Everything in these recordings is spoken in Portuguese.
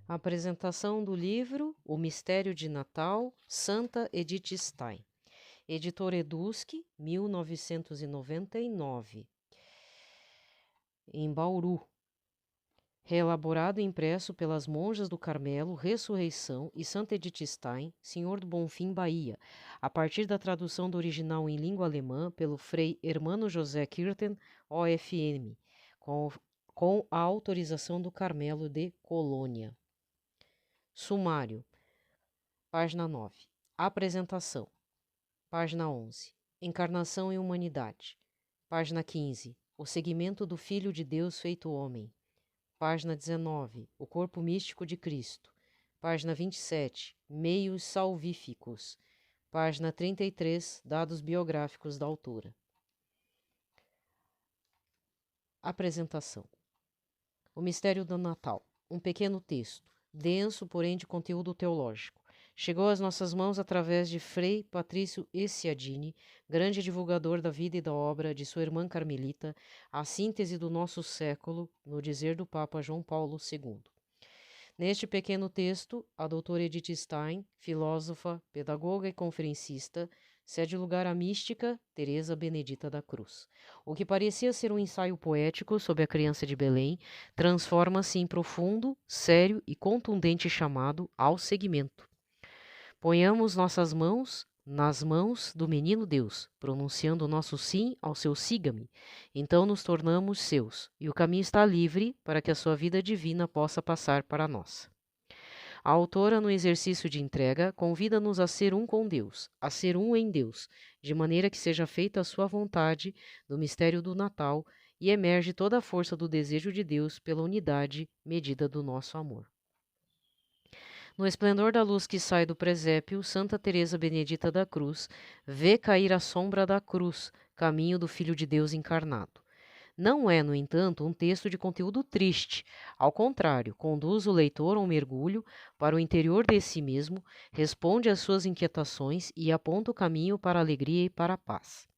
Apresentação do livro O Mistério de Natal, Santa Edith Stein. Editora Edusc, 1999. Em Bauru. Reelaborado e impresso pelas Monjas do Carmelo, Ressurreição e Santa Edith Stein, Senhor do Bonfim, Bahia, a partir da tradução do original em língua alemã pelo Frei Hermano José Kirten, OFM, com a autorização do Carmelo de Colônia. Sumário. Página 9. Apresentação. Página 11. Encarnação e humanidade. Página 15. O seguimento do Filho de Deus feito homem. Página 19. O corpo místico de Cristo. Página 27. Meios salvíficos. Página 33. Dados biográficos da autora. Apresentação. O mistério do Natal. Um pequeno texto, denso, porém de conteúdo teológico. Chegou às nossas mãos através de Frei Patrício Essiadini, grande divulgador da vida e da obra de sua irmã Carmelita, a síntese do nosso século, no dizer do Papa João Paulo II. Neste pequeno texto, a doutora Edith Stein, filósofa, pedagoga e conferencista, cede lugar à mística Teresa Benedita da Cruz. O que parecia ser um ensaio poético sobre a criança de Belém transforma-se em profundo, sério e contundente chamado ao seguimento. Ponhamos nossas mãos nas mãos do menino Deus, pronunciando o nosso sim ao seu siga-me. Então nos tornamos seus, e o caminho está livre para que a sua vida divina possa passar para nós. A autora, no exercício de entrega, convida-nos a ser um com Deus, a ser um em Deus, de maneira que seja feita a sua vontade no mistério do Natal e emerge toda a força do desejo de Deus pela unidade medida do nosso amor. No esplendor da luz que sai do presépio, Santa Teresa Benedita da Cruz vê cair a sombra da cruz, caminho do Filho de Deus encarnado. Não é, no entanto, um texto de conteúdo triste. Ao contrário, conduz o leitor a um mergulho para o interior de si mesmo, responde às suas inquietações e aponta o caminho para a alegria e para a paz.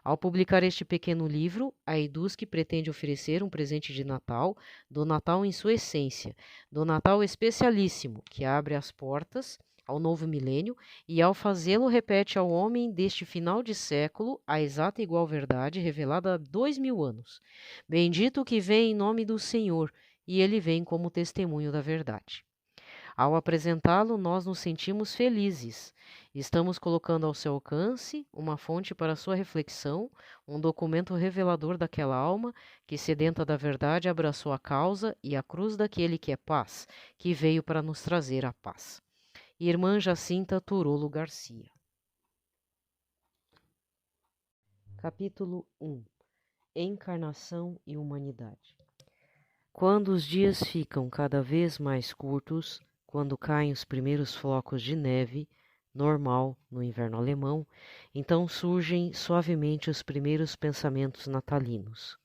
Ao publicar este pequeno livro, a Edusc pretende oferecer um presente de Natal, do Natal em sua essência, do Natal especialíssimo, que abre as portas ao novo milênio e, ao fazê-lo, repete ao homem deste final de século a exata e igual verdade revelada há 2000 anos. Bendito o que vem em nome do Senhor, e ele vem como testemunho da verdade. Ao apresentá-lo, nós nos sentimos felizes. Estamos colocando ao seu alcance uma fonte para sua reflexão, um documento revelador daquela alma que, sedenta da verdade, abraçou a causa e a cruz daquele que é paz, que veio para nos trazer a paz. Irmã Jacinta Turolo Garcia. Capítulo 1. Encarnação e humanidade. Quando os dias ficam cada vez mais curtos, quando caem os primeiros flocos de neve, normal no inverno alemão, então surgem suavemente os primeiros pensamentos natalinos.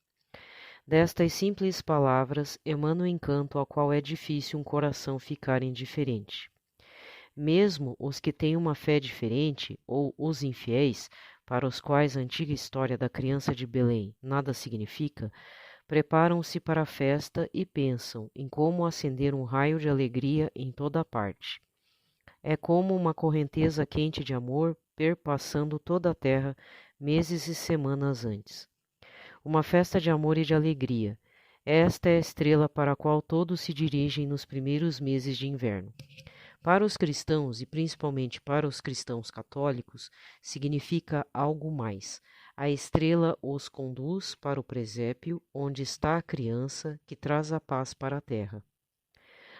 Destas simples palavras emana o encanto ao qual é difícil um coração ficar indiferente. Mesmo os que têm uma fé diferente, ou os infiéis, para os quais a antiga história da criança de Belém nada significa, preparam-se para a festa e pensam em como acender um raio de alegria em toda a parte. É como uma correnteza quente de amor perpassando toda a terra meses e semanas antes. Uma festa de amor e de alegria. Esta é a estrela para a qual todos se dirigem nos primeiros meses de inverno. Para os cristãos, e principalmente para os cristãos católicos, significa algo mais. A estrela os conduz para o presépio, onde está a criança que traz a paz para a terra.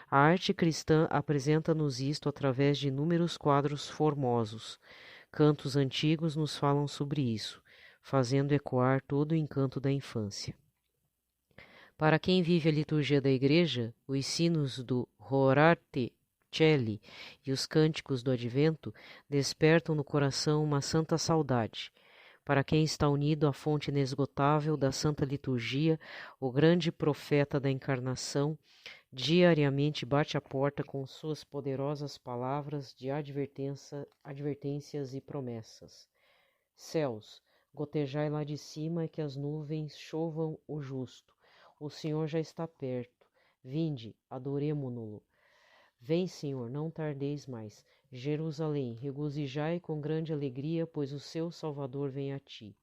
A arte cristã apresenta-nos isto através de inúmeros quadros formosos. Cantos antigos nos falam sobre isso, fazendo ecoar todo o encanto da infância. Para quem vive a liturgia da Igreja, os sinos do Rorate Coeli e os cânticos do Advento despertam no coração uma santa saudade. Para quem está unido à fonte inesgotável da Santa Liturgia, o grande profeta da Encarnação diariamente bate a porta com suas poderosas palavras de advertências e promessas. Céus, gotejai lá de cima e que as nuvens chovam o justo. O Senhor já está perto. Vinde, adoremo-no-lo. Vem, Senhor, não tardeis mais. Jerusalém, regozijai com grande alegria, pois o seu Salvador vem a ti.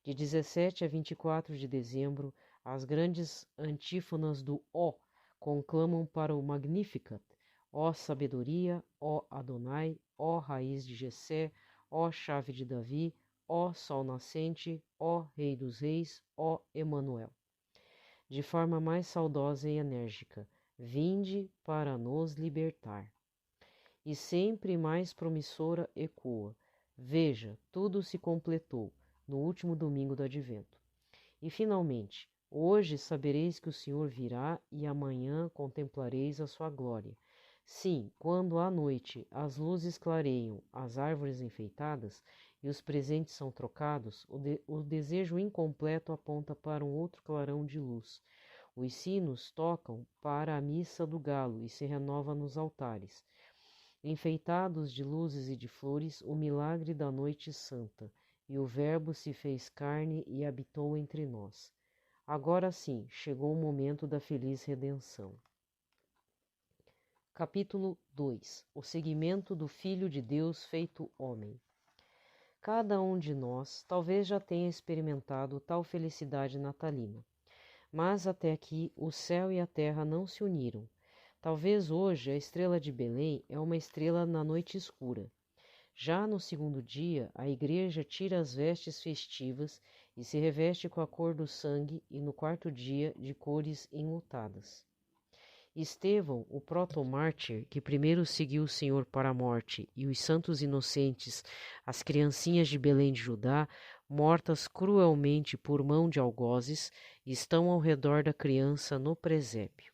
De 17 a 24 de dezembro, as grandes antífonas do Ó conclamam para o Magnificat. Ó sabedoria, ó Adonai, ó raiz de Jessé, ó chave de Davi, ó sol nascente, ó Rei dos reis, ó Emanuel. De forma mais saudosa e enérgica, vinde para nos libertar. E sempre mais promissora ecoa, veja, tudo se completou no último domingo do Advento. E finalmente, hoje sabereis que o Senhor virá e amanhã contemplareis a sua glória. Sim, quando à noite as luzes clareiam as árvores enfeitadas e os presentes são trocados, o desejo incompleto aponta para um outro clarão de luz. Os sinos tocam para a missa do galo e se renova nos altares. Enfeitados de luzes e de flores, o milagre da noite santa, e o Verbo se fez carne e habitou entre nós. Agora sim, chegou o momento da feliz redenção. Capítulo 2. O seguimento do Filho de Deus feito homem. Cada um de nós talvez já tenha experimentado tal felicidade natalina. Mas até aqui o céu e a terra não se uniram. Talvez hoje a estrela de Belém é uma estrela na noite escura. Já no segundo dia, a igreja tira as vestes festivas e se reveste com a cor do sangue, e no quarto dia, de cores enlutadas. Estevão, o protomártir, que primeiro seguiu o Senhor para a morte, e os santos inocentes, as criancinhas de Belém de Judá, mortas cruelmente por mão de algozes, estão ao redor da criança no presépio.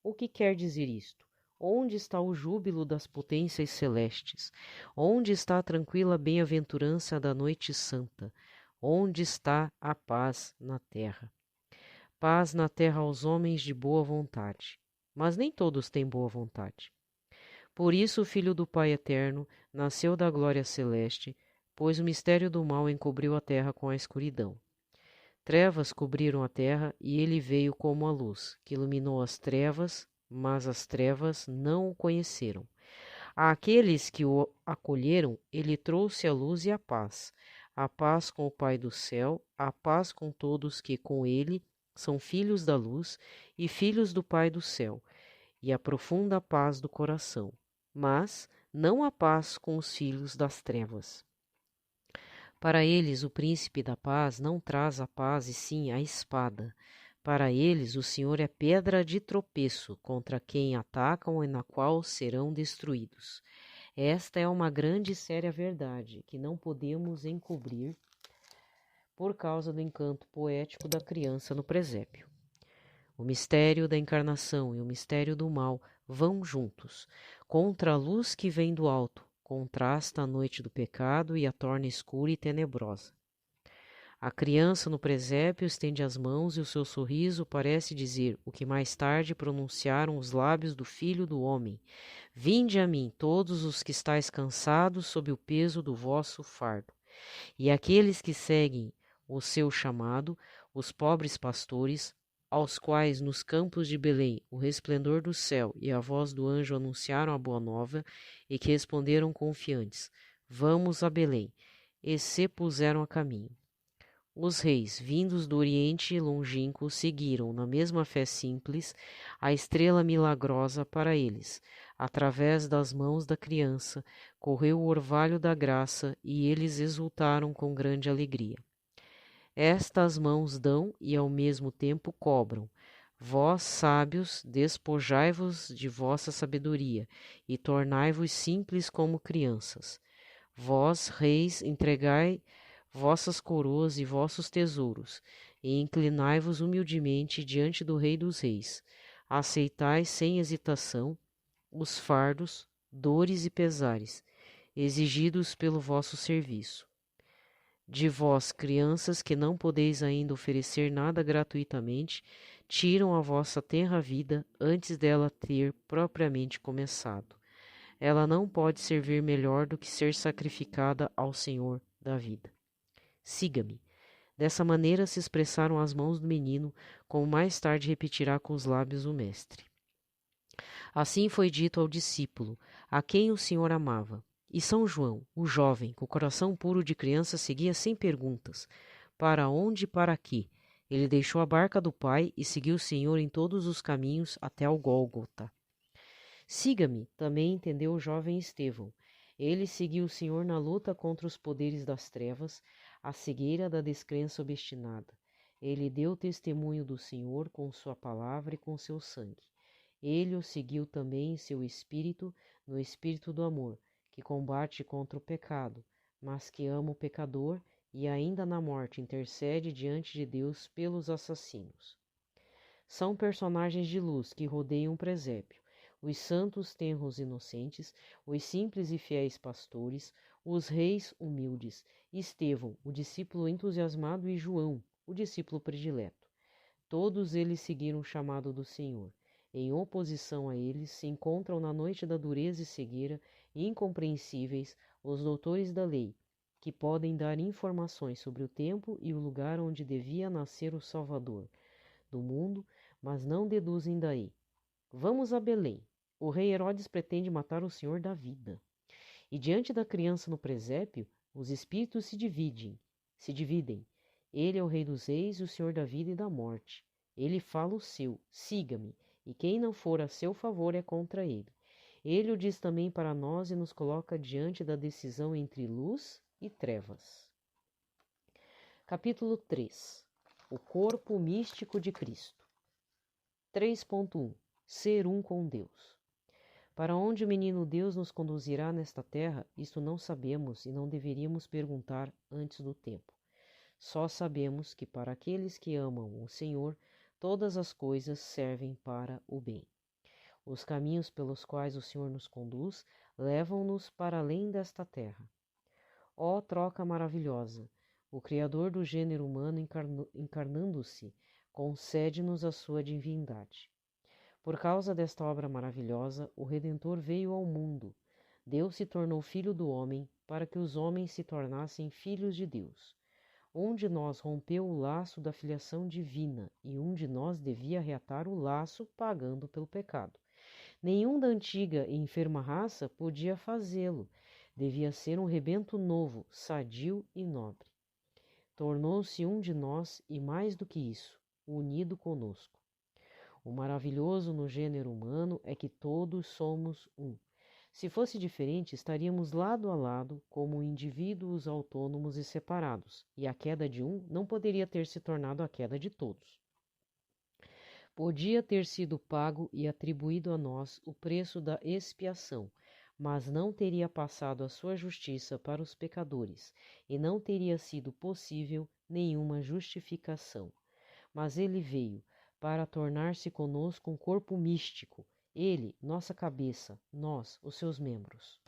O que quer dizer isto? Onde está o júbilo das potências celestes? Onde está a tranquila bem-aventurança da noite santa? Onde está a paz na terra? Paz na terra aos homens de boa vontade. Mas nem todos têm boa vontade. Por isso o Filho do Pai Eterno nasceu da glória celeste, pois o mistério do mal encobriu a terra com a escuridão. Trevas cobriram a terra, e ele veio como a luz, que iluminou as trevas, mas as trevas não o conheceram. Àqueles que o acolheram, ele trouxe a luz e a paz com o Pai do céu, a paz com todos que com ele são filhos da luz e filhos do Pai do céu, e a profunda paz do coração, mas não a paz com os filhos das trevas. Para eles, o príncipe da paz não traz a paz e sim a espada. Para eles, o Senhor é pedra de tropeço contra quem atacam e na qual serão destruídos. Esta é uma grande e séria verdade que não podemos encobrir por causa do encanto poético da criança no presépio. O mistério da encarnação e o mistério do mal vão juntos. Contra a luz que vem do alto, contrasta a noite do pecado e a torna escura e tenebrosa. A criança no presépio estende as mãos e o seu sorriso parece dizer o que mais tarde pronunciaram os lábios do Filho do Homem: Vinde a mim, todos os que estáis cansados sob o peso do vosso fardo. E aqueles que seguem o seu chamado, os pobres pastores, aos quais nos campos de Belém o resplendor do céu e a voz do anjo anunciaram a boa nova, e que responderam confiantes: Vamos a Belém, e se puseram a caminho. Os reis, vindos do Oriente longínquo, seguiram, na mesma fé simples, a estrela milagrosa para eles. Através das mãos da criança, correu o orvalho da graça, e eles exultaram com grande alegria. Estas mãos dão e ao mesmo tempo cobram. Vós, sábios, despojai-vos de vossa sabedoria, e tornai-vos simples como crianças. Vós, reis, entregai vossas coroas e vossos tesouros, e inclinai-vos humildemente diante do Rei dos Reis. Aceitai sem hesitação os fardos, dores e pesares, exigidos pelo vosso serviço. De vós, crianças, que não podeis ainda oferecer nada gratuitamente, tiram a vossa tenra vida antes dela ter propriamente começado. Ela não pode servir melhor do que ser sacrificada ao Senhor da vida. Siga-me. Dessa maneira se expressaram as mãos do menino, como mais tarde repetirá com os lábios o mestre. Assim foi dito ao discípulo, a quem o Senhor amava. E São João, o jovem, com o coração puro de criança, seguia sem perguntas. Para onde e para quê? Ele deixou a barca do pai e seguiu o Senhor em todos os caminhos até ao Gólgota. Siga-me, também entendeu o jovem Estevão. Ele seguiu o Senhor na luta contra os poderes das trevas, a cegueira da descrença obstinada. Ele deu testemunho do Senhor com sua palavra e com seu sangue. Ele o seguiu também em seu espírito, no espírito do amor, que combate contra o pecado, mas que ama o pecador e ainda na morte intercede diante de Deus pelos assassinos. São personagens de luz que rodeiam o presépio, os santos tenros inocentes, os simples e fiéis pastores, os reis humildes, Estevão, o discípulo entusiasmado, e João, o discípulo predileto. Todos eles seguiram o chamado do Senhor. Em oposição a eles se encontram na noite da dureza e cegueira, incompreensíveis, os doutores da lei, que podem dar informações sobre o tempo e o lugar onde devia nascer o Salvador do mundo, mas não deduzem daí. Vamos a Belém. O rei Herodes pretende matar o Senhor da vida. E diante da criança no presépio, os espíritos se dividem. Ele é o rei dos reis e o Senhor da vida e da morte. Ele fala o seu, siga-me, e quem não for a seu favor é contra ele. Ele o diz também para nós e nos coloca diante da decisão entre luz e trevas. Capítulo 3. O corpo místico de Cristo. 3.1. Ser um com Deus. Para onde o menino Deus nos conduzirá nesta terra, isto não sabemos e não deveríamos perguntar antes do tempo. Só sabemos que para aqueles que amam o Senhor, todas as coisas servem para o bem. Os caminhos pelos quais o Senhor nos conduz levam-nos para além desta terra. Ó troca maravilhosa! O Criador do gênero humano encarnando-se, concede-nos a sua divindade. Por causa desta obra maravilhosa, o Redentor veio ao mundo. Deus se tornou filho do homem para que os homens se tornassem filhos de Deus. Um de nós rompeu o laço da filiação divina e um de nós devia reatar o laço pagando pelo pecado. Nenhum da antiga e enferma raça podia fazê-lo. Devia ser um rebento novo, sadio e nobre. Tornou-se um de nós e, mais do que isso, unido conosco. O maravilhoso no gênero humano é que todos somos um. Se fosse diferente, estaríamos lado a lado como indivíduos autônomos e separados, e a queda de um não poderia ter se tornado a queda de todos. Podia ter sido pago e atribuído a nós o preço da expiação, mas não teria passado a sua justiça para os pecadores, e não teria sido possível nenhuma justificação. Mas ele veio para tornar-se conosco um corpo místico, ele, nossa cabeça, nós, os seus membros.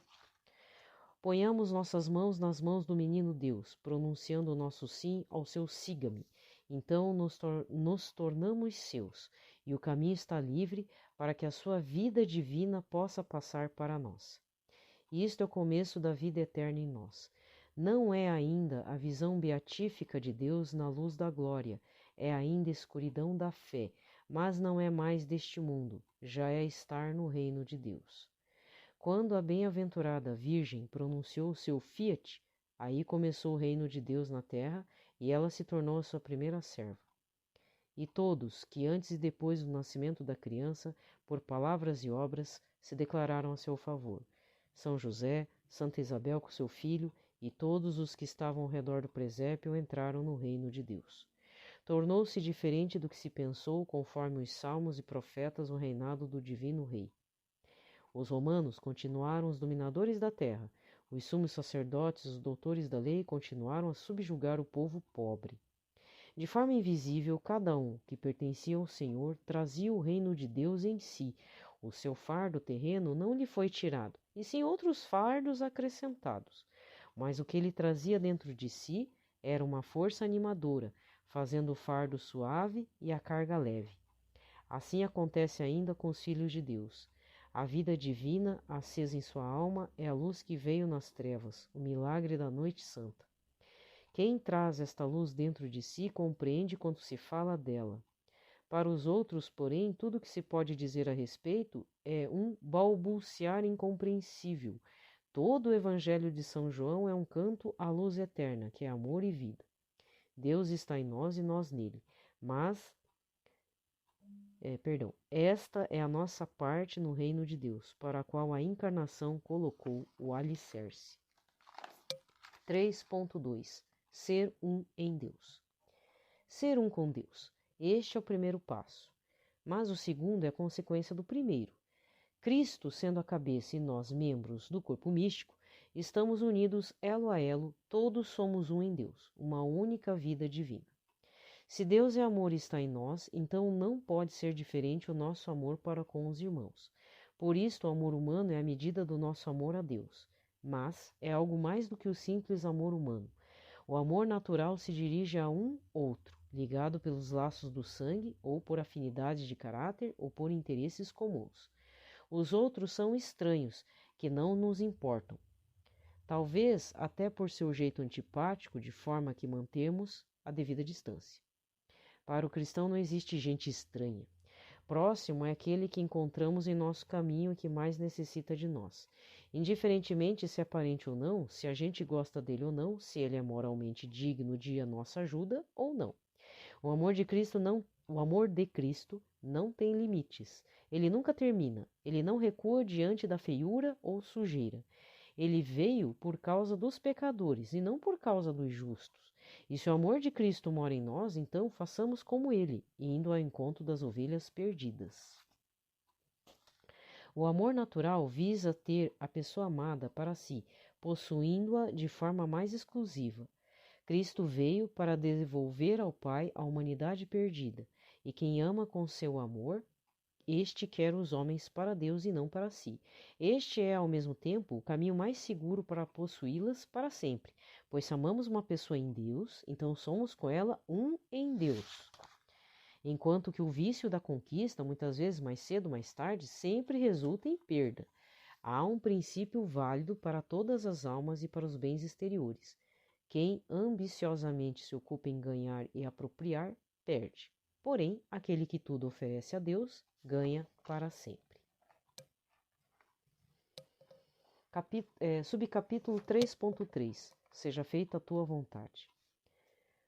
Ponhamos nossas mãos nas mãos do menino Deus, pronunciando o nosso sim ao seu siga-me. Então nos tornamos seus, e o caminho está livre para que a sua vida divina possa passar para nós. Isto é o começo da vida eterna em nós. Não é ainda a visão beatífica de Deus na luz da glória, é ainda a escuridão da fé, mas não é mais deste mundo, já é estar no reino de Deus. Quando a bem-aventurada Virgem pronunciou o seu fiat, aí começou o reino de Deus na terra e ela se tornou a sua primeira serva. E todos que antes e depois do nascimento da criança, por palavras e obras, se declararam a seu favor. São José, Santa Isabel com seu filho e todos os que estavam ao redor do presépio entraram no reino de Deus. Tornou-se diferente do que se pensou, conforme os salmos e profetas, o reinado do divino rei. Os romanos continuaram os dominadores da terra, os sumos sacerdotes, os doutores da lei continuaram a subjugar o povo pobre. De forma invisível, cada um que pertencia ao Senhor trazia o reino de Deus em si. O seu fardo terreno não lhe foi tirado, e sim outros fardos acrescentados. Mas o que ele trazia dentro de si era uma força animadora, fazendo o fardo suave e a carga leve. Assim acontece ainda com os filhos de Deus. A vida divina, acesa em sua alma, é a luz que veio nas trevas, o milagre da noite santa. Quem traz esta luz dentro de si compreende quando se fala dela. Para os outros, porém, tudo que se pode dizer a respeito é um balbuciar incompreensível. Todo o Evangelho de São João é um canto à luz eterna, que é amor e vida. Deus está em nós e nós nele. Mas, esta é a nossa parte no reino de Deus, para a qual a encarnação colocou o alicerce. 3.2 Ser um em Deus. Ser um com Deus. Este é o primeiro passo, mas o segundo é consequência do primeiro. Cristo, sendo a cabeça e nós membros do corpo místico, estamos unidos elo a elo, todos somos um em Deus, uma única vida divina. Se Deus é amor e está em nós, então não pode ser diferente o nosso amor para com os irmãos. Por isto, o amor humano é a medida do nosso amor a Deus, mas é algo mais do que o simples amor humano. O amor natural se dirige a um outro, ligado pelos laços do sangue, ou por afinidade de caráter, ou por interesses comuns. Os outros são estranhos, que não nos importam. Talvez até por seu jeito antipático, de forma que mantemos a devida distância. Para o cristão não existe gente estranha. Próximo é aquele que encontramos em nosso caminho e que mais necessita de nós. Indiferentemente se é parente ou não, se a gente gosta dele ou não, se ele é moralmente digno de a nossa ajuda ou não. O amor de Cristo não tem limites. Ele nunca termina. Ele não recua diante da feiura ou sujeira. Ele veio por causa dos pecadores e não por causa dos justos. E se o amor de Cristo mora em nós, então façamos como ele, indo ao encontro das ovelhas perdidas. O amor natural visa ter a pessoa amada para si, possuindo-a de forma mais exclusiva. Cristo veio para devolver ao Pai a humanidade perdida, e quem ama com seu amor, este quer os homens para Deus e não para si. Este é, ao mesmo tempo, o caminho mais seguro para possuí-las para sempre, pois se amamos uma pessoa em Deus, então somos com ela um em Deus. Enquanto que o vício da conquista, muitas vezes mais cedo ou mais tarde, sempre resulta em perda. Há um princípio válido para todas as almas e para os bens exteriores. Quem ambiciosamente se ocupa em ganhar e apropriar, perde. Porém, aquele que tudo oferece a Deus, ganha para sempre. Subcapítulo 3.3 Seja feita a tua vontade.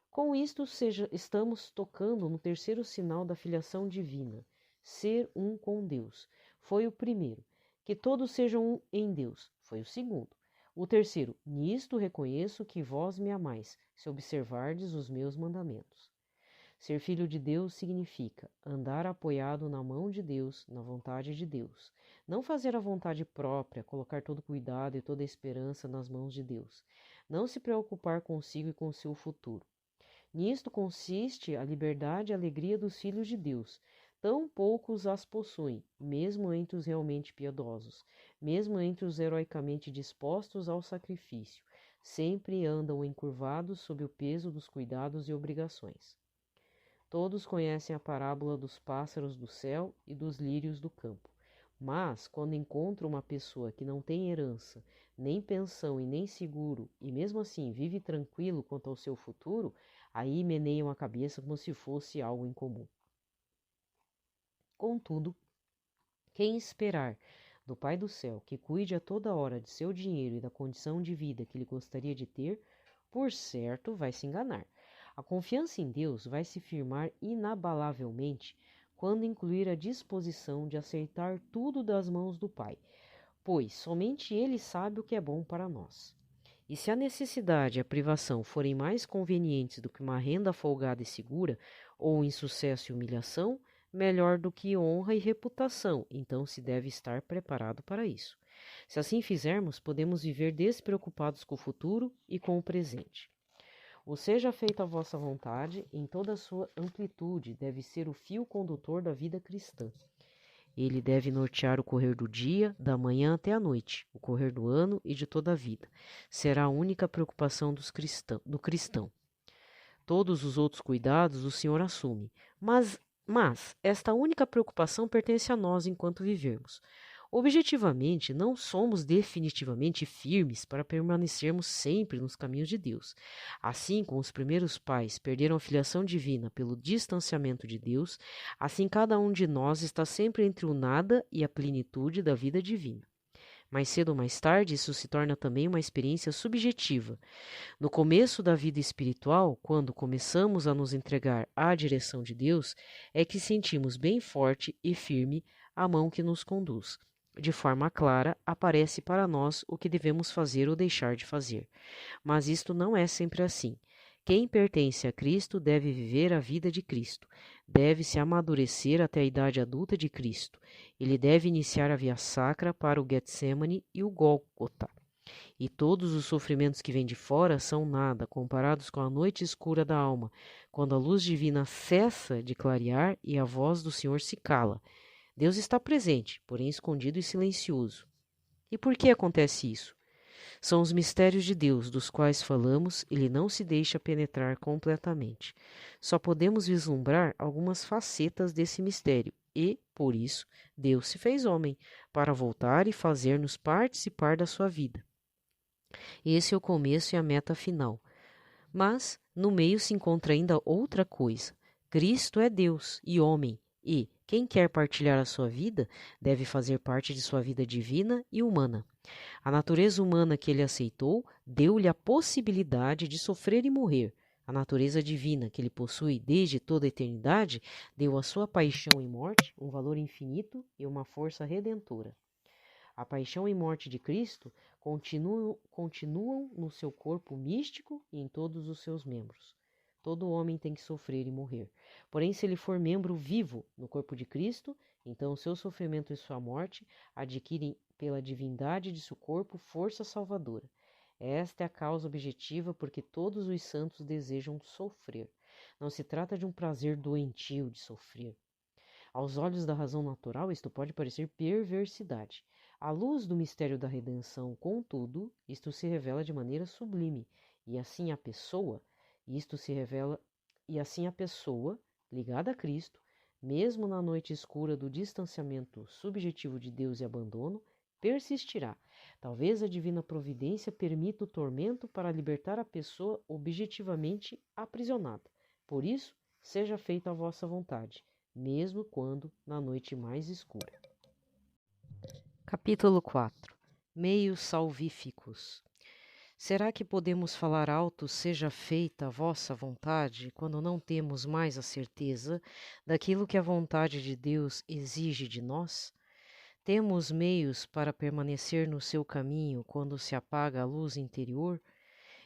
Com isto, estamos tocando no terceiro sinal da filiação divina, ser um com Deus. Foi o primeiro. Que todos sejam um em Deus. Foi o segundo. O terceiro, nisto reconheço que vós me amais, se observardes os meus mandamentos. Ser filho de Deus significa andar apoiado na mão de Deus, na vontade de Deus. Não fazer a vontade própria, colocar todo cuidado e toda esperança nas mãos de Deus. Não se preocupar consigo e com seu futuro. Nisto consiste a liberdade e a alegria dos filhos de Deus. Tão poucos as possuem, mesmo entre os realmente piedosos, mesmo entre os heroicamente dispostos ao sacrifício. Sempre andam encurvados sob o peso dos cuidados e obrigações. Todos conhecem a parábola dos pássaros do céu e dos lírios do campo. Mas, quando encontram uma pessoa que não tem herança, nem pensão e nem seguro, e mesmo assim vive tranquilo quanto ao seu futuro, aí meneiam a cabeça como se fosse algo incomum. Contudo, quem esperar do Pai do céu que cuide a toda hora de seu dinheiro e da condição de vida que ele gostaria de ter, por certo vai se enganar. A confiança em Deus vai se firmar inabalavelmente quando incluir a disposição de aceitar tudo das mãos do Pai, pois somente Ele sabe o que é bom para nós. E se a necessidade e a privação forem mais convenientes do que uma renda folgada e segura, ou insucesso e humilhação, melhor do que honra e reputação, então se deve estar preparado para isso. Se assim fizermos, podemos viver despreocupados com o futuro e com o presente. O seja feita a vossa vontade, em toda a sua amplitude, deve ser o fio condutor da vida cristã. Ele deve nortear o correr do dia, da manhã até a noite, o correr do ano e de toda a vida. Será a única preocupação do cristão. Todos os outros cuidados o Senhor assume, mas esta única preocupação pertence a nós enquanto vivermos. Objetivamente, não somos definitivamente firmes para permanecermos sempre nos caminhos de Deus. Assim como os primeiros pais perderam a filiação divina pelo distanciamento de Deus, assim cada um de nós está sempre entre o nada e a plenitude da vida divina. Mais cedo ou mais tarde, isso se torna também uma experiência subjetiva. No começo da vida espiritual, quando começamos a nos entregar à direção de Deus, é que sentimos bem forte e firme a mão que nos conduz. De forma clara, aparece para nós o que devemos fazer ou deixar de fazer. Mas isto não é sempre assim. Quem pertence a Cristo deve viver a vida de Cristo, deve se amadurecer até a idade adulta de Cristo. Ele deve iniciar a via sacra para o Getsemane e o Gólgota. E todos os sofrimentos que vêm de fora são nada comparados com a noite escura da alma, quando a luz divina cessa de clarear e a voz do Senhor se cala. Deus está presente, porém escondido e silencioso. E por que acontece isso? São os mistérios de Deus dos quais falamos, ele não se deixa penetrar completamente. Só podemos vislumbrar algumas facetas desse mistério e, por isso, Deus se fez homem, para voltar e fazer-nos participar da sua vida. Esse é o começo e a meta final. Mas, no meio se encontra ainda outra coisa. Cristo é Deus e homem, e quem quer partilhar a sua vida deve fazer parte de sua vida divina e humana. A natureza humana que ele aceitou deu-lhe a possibilidade de sofrer e morrer. A natureza divina que ele possui desde toda a eternidade deu à sua paixão e morte um valor infinito e uma força redentora. A paixão e morte de Cristo continuam no seu corpo místico e em todos os seus membros. Todo homem tem que sofrer e morrer. Porém, se ele for membro vivo no corpo de Cristo, então o seu sofrimento e sua morte adquirem pela divindade de seu corpo força salvadora. Esta é a causa objetiva porque todos os santos desejam sofrer. Não se trata de um prazer doentio de sofrer. Aos olhos da razão natural, isto pode parecer perversidade. À luz do mistério da redenção, contudo, isto se revela de maneira sublime, e assim a pessoa, ligada a Cristo, mesmo na noite escura do distanciamento subjetivo de Deus e abandono, persistirá. Talvez a divina providência permita o tormento para libertar a pessoa objetivamente aprisionada. Por isso, seja feita a vossa vontade, mesmo quando na noite mais escura. Capítulo 4. Meios salvíficos. Será que podemos falar alto, seja feita a vossa vontade, quando não temos mais a certeza daquilo que a vontade de Deus exige de nós? Temos meios para permanecer no seu caminho quando se apaga a luz interior?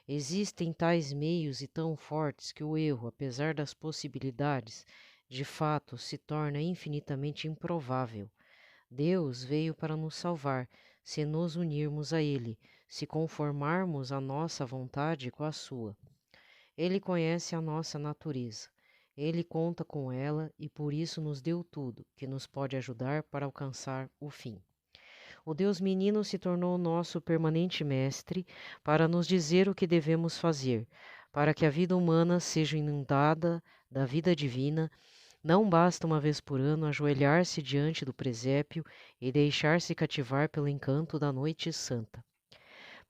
Existem tais meios e tão fortes que o erro, apesar das possibilidades, de fato se torna infinitamente improvável. Deus veio para nos salvar, se nos unirmos a Ele, se conformarmos a nossa vontade com a sua. Ele conhece a nossa natureza. Ele conta com ela e por isso nos deu tudo que nos pode ajudar para alcançar o fim. O Deus menino se tornou nosso permanente mestre para nos dizer o que devemos fazer, para que a vida humana seja inundada da vida divina. Não basta uma vez por ano ajoelhar-se diante do presépio e deixar-se cativar pelo encanto da noite santa.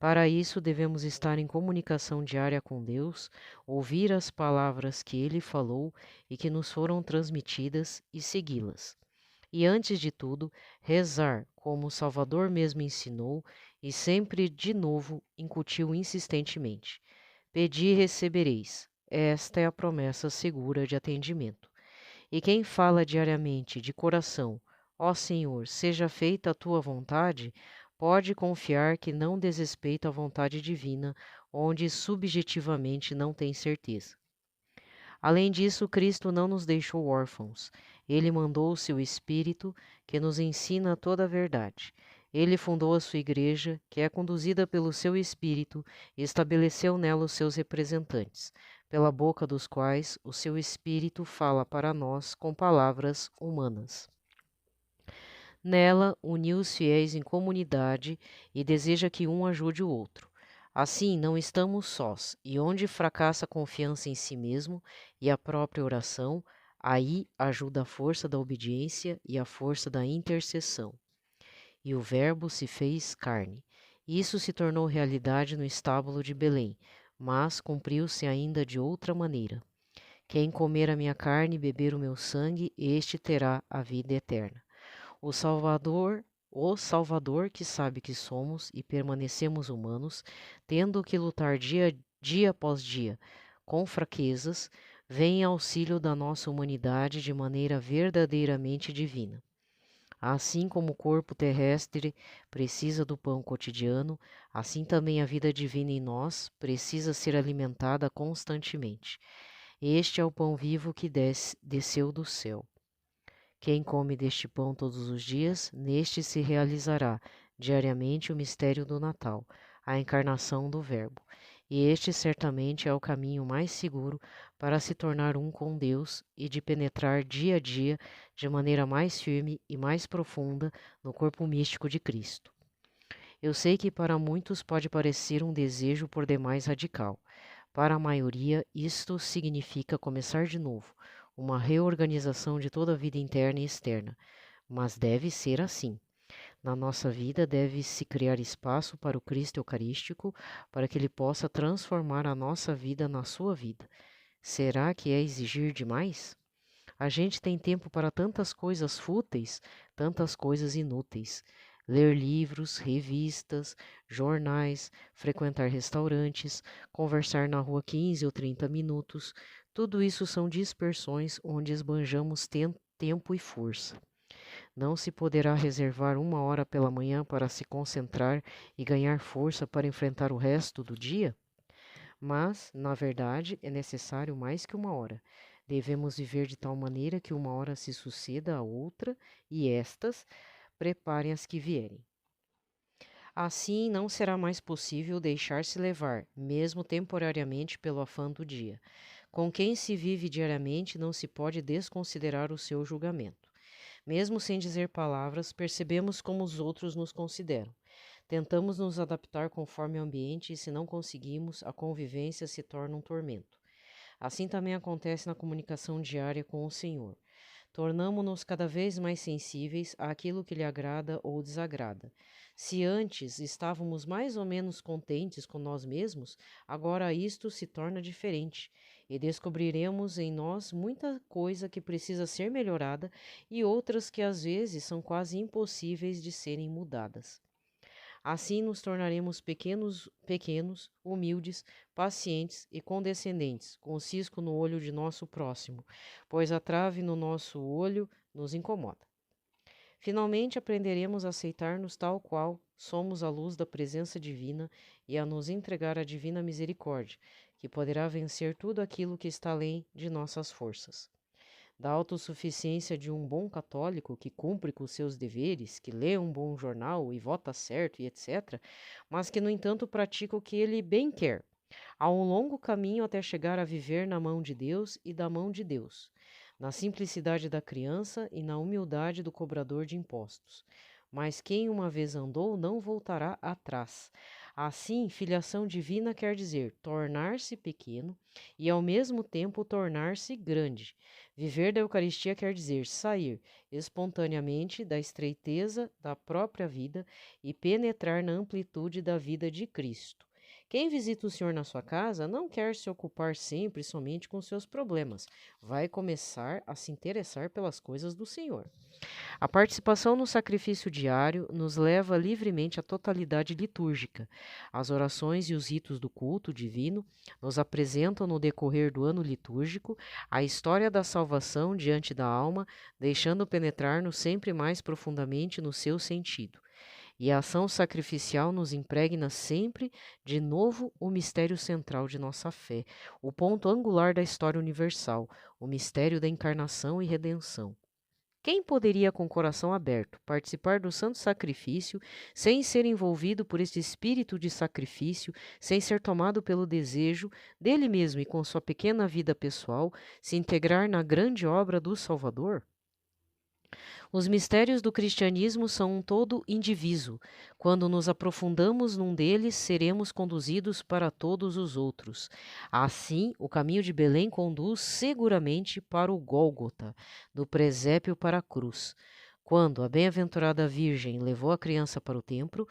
Para isso, devemos estar em comunicação diária com Deus, ouvir as palavras que Ele falou e que nos foram transmitidas e segui-las. E antes de tudo, rezar, como o Salvador mesmo ensinou e sempre de novo incutiu insistentemente. Pedi e recebereis. Esta é a promessa segura de atendimento. E quem fala diariamente de coração, ó Senhor, seja feita a tua vontade, pode confiar que não desrespeita a vontade divina, onde subjetivamente não tem certeza. Além disso, Cristo não nos deixou órfãos. Ele mandou o seu Espírito, que nos ensina toda a verdade. Ele fundou a sua igreja, que é conduzida pelo seu Espírito, e estabeleceu nela os seus representantes, pela boca dos quais o seu Espírito fala para nós com palavras humanas. Nela, uniu os fiéis em comunidade e deseja que um ajude o outro. Assim, não estamos sós, e onde fracassa a confiança em si mesmo e a própria oração, aí ajuda a força da obediência e a força da intercessão. e o Verbo se fez carne. Isso se tornou realidade no estábulo de Belém, mas cumpriu-se ainda de outra maneira. Quem comer a minha carne e beber o meu sangue, este terá a vida eterna. O Salvador que sabe que somos e permanecemos humanos, tendo que lutar dia após dia com fraquezas, vem em auxílio da nossa humanidade de maneira verdadeiramente divina. Assim como o corpo terrestre precisa do pão cotidiano, assim também a vida divina em nós precisa ser alimentada constantemente. Este é o pão vivo que desceu do céu. Quem come deste pão todos os dias, neste se realizará diariamente o mistério do Natal, a encarnação do Verbo. E este certamente é o caminho mais seguro para se tornar um com Deus e de penetrar dia a dia de maneira mais firme e mais profunda no corpo místico de Cristo. Eu sei que para muitos pode parecer um desejo por demais radical. Para a maioria, isto significa começar de novo, uma reorganização de toda a vida interna e externa. Mas deve ser assim. Na nossa vida deve-se criar espaço para o Cristo Eucarístico, para que ele possa transformar a nossa vida na sua vida. Será que é exigir demais? A gente tem tempo para tantas coisas fúteis, tantas coisas inúteis. Ler livros, revistas, jornais, frequentar restaurantes, conversar na rua 15 ou 30 minutos. Tudo isso são dispersões onde esbanjamos tempo e força. Não se poderá reservar 1 hora pela manhã para se concentrar e ganhar força para enfrentar o resto do dia? Mas, na verdade, é necessário mais que 1 hora. Devemos viver de tal maneira que 1 hora se suceda a outra e estas preparem as que vierem. Assim, não será mais possível deixar-se levar, mesmo temporariamente, pelo afã do dia. Com quem se vive diariamente, não se pode desconsiderar o seu julgamento. Mesmo sem dizer palavras, percebemos como os outros nos consideram. Tentamos nos adaptar conforme o ambiente e, se não conseguimos, a convivência se torna um tormento. Assim também acontece na comunicação diária com o Senhor. Tornamo-nos cada vez mais sensíveis àquilo que lhe agrada ou desagrada. Se antes estávamos mais ou menos contentes com nós mesmos, agora isto se torna diferente e descobriremos em nós muita coisa que precisa ser melhorada e outras que às vezes são quase impossíveis de serem mudadas. Assim nos tornaremos pequenos, humildes, pacientes e condescendentes, com o cisco no olho de nosso próximo, pois a trave no nosso olho nos incomoda. Finalmente aprenderemos a aceitar-nos tal qual somos à luz da presença divina e a nos entregar à divina misericórdia, que poderá vencer tudo aquilo que está além de nossas forças. Da autossuficiência de um bom católico que cumpre com seus deveres, que lê um bom jornal e vota certo e etc., mas que, no entanto, pratica o que ele bem quer. Há um longo caminho até chegar a viver na mão de Deus e da mão de Deus, na simplicidade da criança e na humildade do cobrador de impostos. Mas quem uma vez andou não voltará atrás. Assim, filiação divina quer dizer tornar-se pequeno e, ao mesmo tempo, tornar-se grande. Viver da Eucaristia quer dizer sair espontaneamente da estreiteza da própria vida e penetrar na amplitude da vida de Cristo. Quem visita o Senhor na sua casa não quer se ocupar sempre somente com seus problemas. Vai começar a se interessar pelas coisas do Senhor. A participação no sacrifício diário nos leva livremente à totalidade litúrgica. As orações e os ritos do culto divino nos apresentam no decorrer do ano litúrgico a história da salvação diante da alma, deixando penetrar-nos sempre mais profundamente no seu sentido. E a ação sacrificial nos impregna sempre de novo o mistério central de nossa fé, o ponto angular da história universal, o mistério da encarnação e redenção. Quem poderia, com o coração aberto, participar do santo sacrifício sem ser envolvido por esse espírito de sacrifício, sem ser tomado pelo desejo dele mesmo e com sua pequena vida pessoal, se integrar na grande obra do Salvador? Os mistérios do cristianismo são um todo indiviso. Quando nos aprofundamos num deles, seremos conduzidos para todos os outros. Assim, o caminho de Belém conduz seguramente para o Gólgota, do presépio para a cruz. Quando a bem-aventurada Virgem levou a criança para o templo,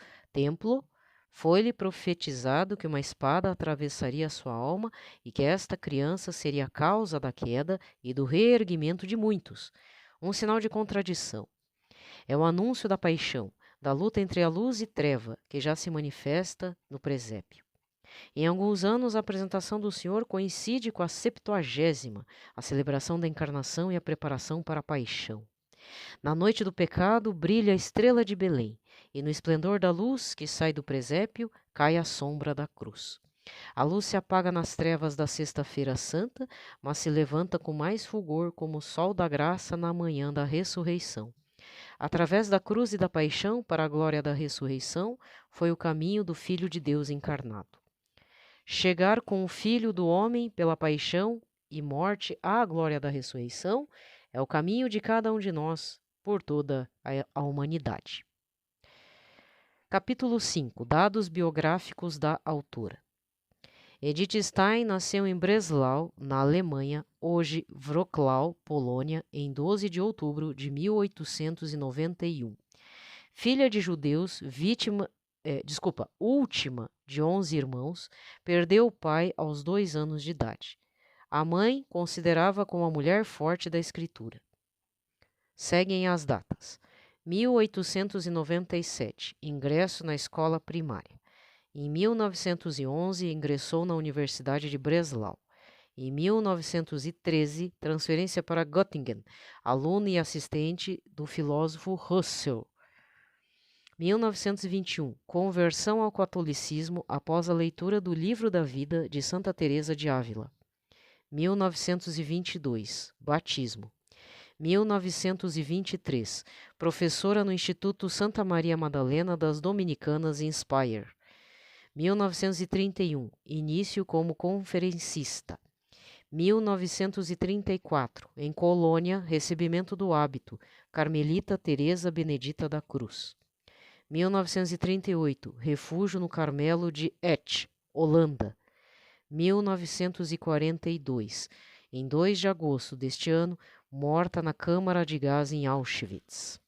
foi-lhe profetizado que uma espada atravessaria a sua alma e que esta criança seria a causa da queda e do reerguimento de muitos. Um sinal de contradição. É o anúncio da paixão, da luta entre a luz e treva, que já se manifesta no presépio. Em alguns anos, a apresentação do Senhor coincide com a 70ª, a celebração da encarnação e a preparação para a paixão. Na noite do pecado brilha a estrela de Belém, e no esplendor da luz que sai do presépio cai a sombra da cruz. A luz se apaga nas trevas da Sexta-feira Santa, mas se levanta com mais fulgor como o sol da graça na manhã da ressurreição. Através da cruz e da paixão, para a glória da ressurreição, foi o caminho do Filho de Deus encarnado. Chegar com o Filho do homem pela paixão e morte à glória da ressurreição é o caminho de cada um de nós por toda a humanidade. Capítulo 5. Dados biográficos da autora. Edith Stein nasceu em Breslau, na Alemanha, hoje Wrocław, Polônia, em 12 de outubro de 1891. Filha de judeus, última de 11 irmãos, perdeu o pai aos 2 anos de idade. A mãe considerava como a mulher forte da escritura. Seguem as datas. 1897, ingresso na escola primária. Em 1911, ingressou na Universidade de Breslau. Em 1913, transferência para Göttingen, aluna e assistente do filósofo Husserl. 1921, conversão ao catolicismo após a leitura do Livro da Vida de Santa Teresa de Ávila. 1922, batismo. 1923, professora no Instituto Santa Maria Madalena das Dominicanas em Speyer. 1931, início como conferencista. 1934, em Colônia, recebimento do hábito, Carmelita Teresa Benedita da Cruz. 1938, refúgio no Carmelo de Esch, Holanda. 1942, em 2 de agosto deste ano, morta na câmara de gás em Auschwitz.